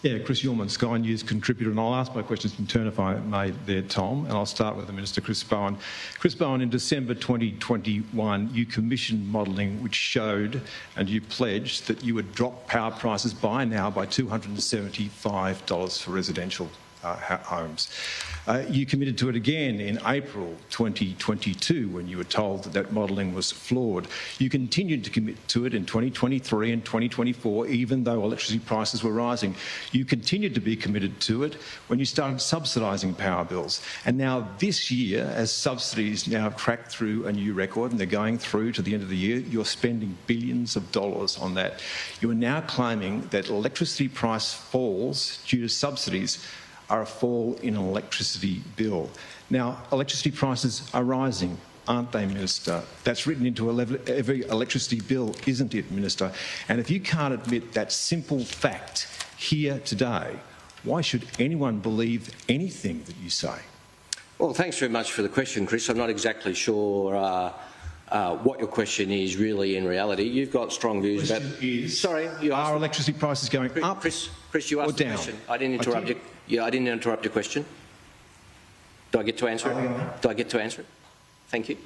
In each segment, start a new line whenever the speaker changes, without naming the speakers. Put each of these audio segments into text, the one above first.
Yeah, Chris Ullman, Sky News contributor, and I'll ask my questions in turn if I may there, Tom, and I'll start with the Minister, Chris Bowen. Chris Bowen, in December 2021, you commissioned modelling which showed, and you pledged, that you would drop power prices by $275 for residential homes. You committed to it again in April 2022 when you were told that that modelling was flawed. You continued to commit to it in 2023 and 2024, even though electricity prices were rising. You continued to be committed to it when you started subsidising power bills. And now this year, as subsidies now have cracked through a new record and they're going through to the end of the year, you're spending billions of dollars on that. You are now claiming that electricity price falls due to subsidies are a fall in an electricity bill. Now, electricity prices are rising, aren't they, Minister? That's written into every electricity bill, isn't it, Minister? And if you can't admit that simple fact here today, why should anyone believe anything that you say?
Well, thanks very much for the question, Chris. I'm not exactly sure what your question is really in reality. You've got strong views about... Sorry, you asked... Are
electricity prices going up
Chris, you asked the question. I didn't interrupt you. Yeah, I didn't interrupt your question. Do I get to answer it? Do I get to answer it? Thank you.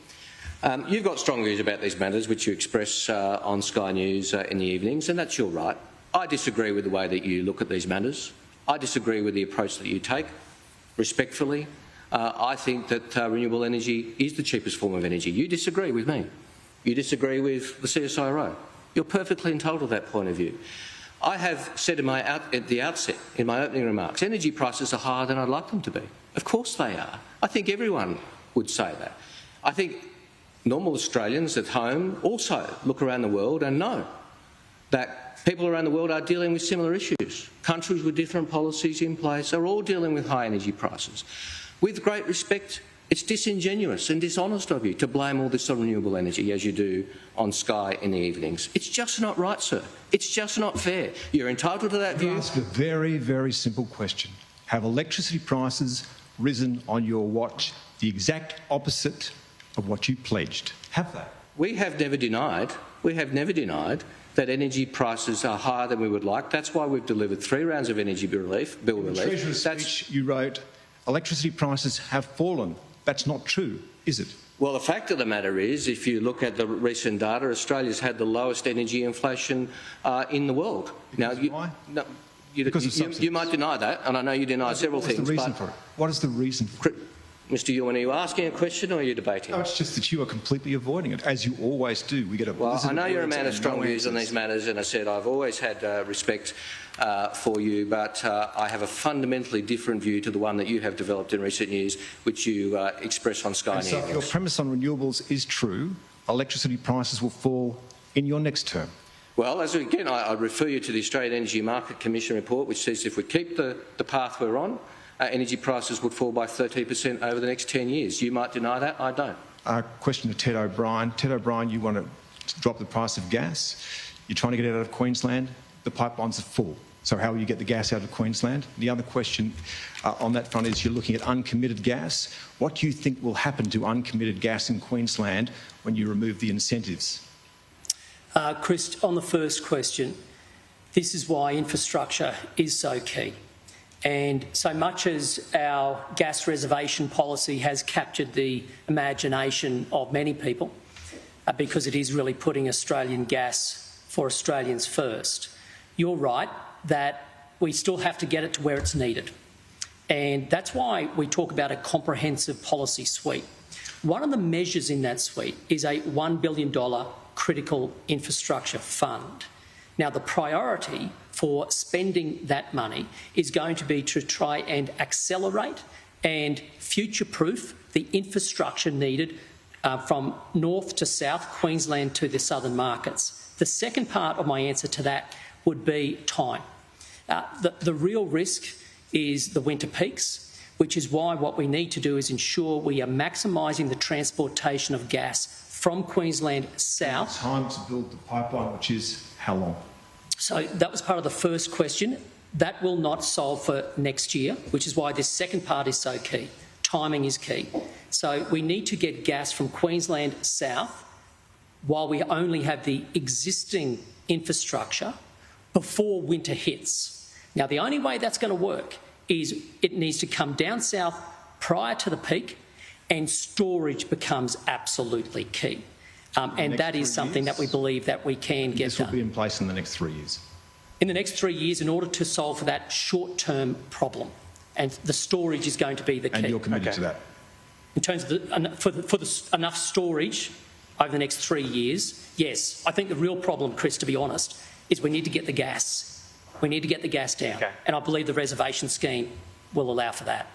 You've got strong views about these matters, which you express on Sky News in the evenings, and that's your right. I disagree with the way that you look at these matters. I disagree with the approach that you take, respectfully. I think that renewable energy is the cheapest form of energy. You disagree with me. You disagree with the CSIRO. You're perfectly entitled to that point of view. I have said at the outset, in my opening remarks, energy prices are higher than I'd like them to be. Of course they are. I think everyone would say that. I think normal Australians at home also look around the world and know that people around the world are dealing with similar issues. Countries with different policies in place are all dealing with high energy prices. With great respect, it's disingenuous and dishonest of you to blame all this on renewable energy, as you do on Sky in the evenings. It's just not right, sir. It's just not fair. You're entitled to that view.
I ask a very, very simple question. Have electricity prices risen on your watch the exact opposite of what you pledged? Have they?
We have never denied that energy prices are higher than we would like. That's why we've delivered 3 rounds of energy bill relief.
In the Treasurer's speech, you wrote, electricity prices have fallen. That's not true, is it?
Well, the fact of the matter is, if you look at the recent data, Australia's had the lowest energy inflation in the world.
Why?
No, you might deny that, and I know you deny several things.
What is the reason for it? What is the reason for it?
Mr. Ewan, are you asking a question or are you debating?
No, it's just that you are completely avoiding it, as you always do. We get a
well, I know you're a man of strong views on these matters, and I said I've always had respect for you, but I have a fundamentally different view to the one that you have developed in recent years, which you express on Sky News.
So if your premise on renewables is true, electricity prices will fall in your next term.
Well, again, I refer you to the Australian Energy Market Commission report, which says if we keep the path we're on, energy prices would fall by 13% over the next 10 years. You might deny that, I don't.
Question to Ted O'Brien. Ted O'Brien, you want to drop the price of gas. You're trying to get it out of Queensland. The pipelines are full. So how will you get the gas out of Queensland? The other question on that front is you're looking at uncommitted gas. What do you think will happen to uncommitted gas in Queensland when you remove the incentives?
Chris, on the first question, this is why infrastructure is so key. And so much as our gas reservation policy has captured the imagination of many people, because it is really putting Australian gas for Australians first, you're right that we still have to get it to where it's needed. And that's why we talk about a comprehensive policy suite. One of the measures in that suite is a $1 billion critical infrastructure fund. Now, the priority for spending that money is going to be to try and accelerate and future-proof the infrastructure needed from north to south, Queensland to the southern markets. The second part of my answer to that would be time. The real risk is the winter peaks, which is why what we need to do is ensure we are maximising the transportation of gas from Queensland south.
Time to build the pipeline, which is how long?
So that was part of the first question. That will not solve for next year, which is why this second part is so key. Timing is key. So we need to get gas from Queensland south while we only have the existing infrastructure before winter hits. Now, the only way that's going to work is it needs to come down south prior to the peak, and storage becomes absolutely key. And that is something that we believe that we can get
This will
done.
be in place in the next 3 years.
In the next 3 years, in order to solve that short-term problem. And the storage is going to be the key.
And you're committed to that?
In terms of enough storage over the next 3 years, yes. I think the real problem, Chris, to be honest, is we need to get the gas. We need to get the gas down. Okay. And I believe the reservation scheme will allow for that.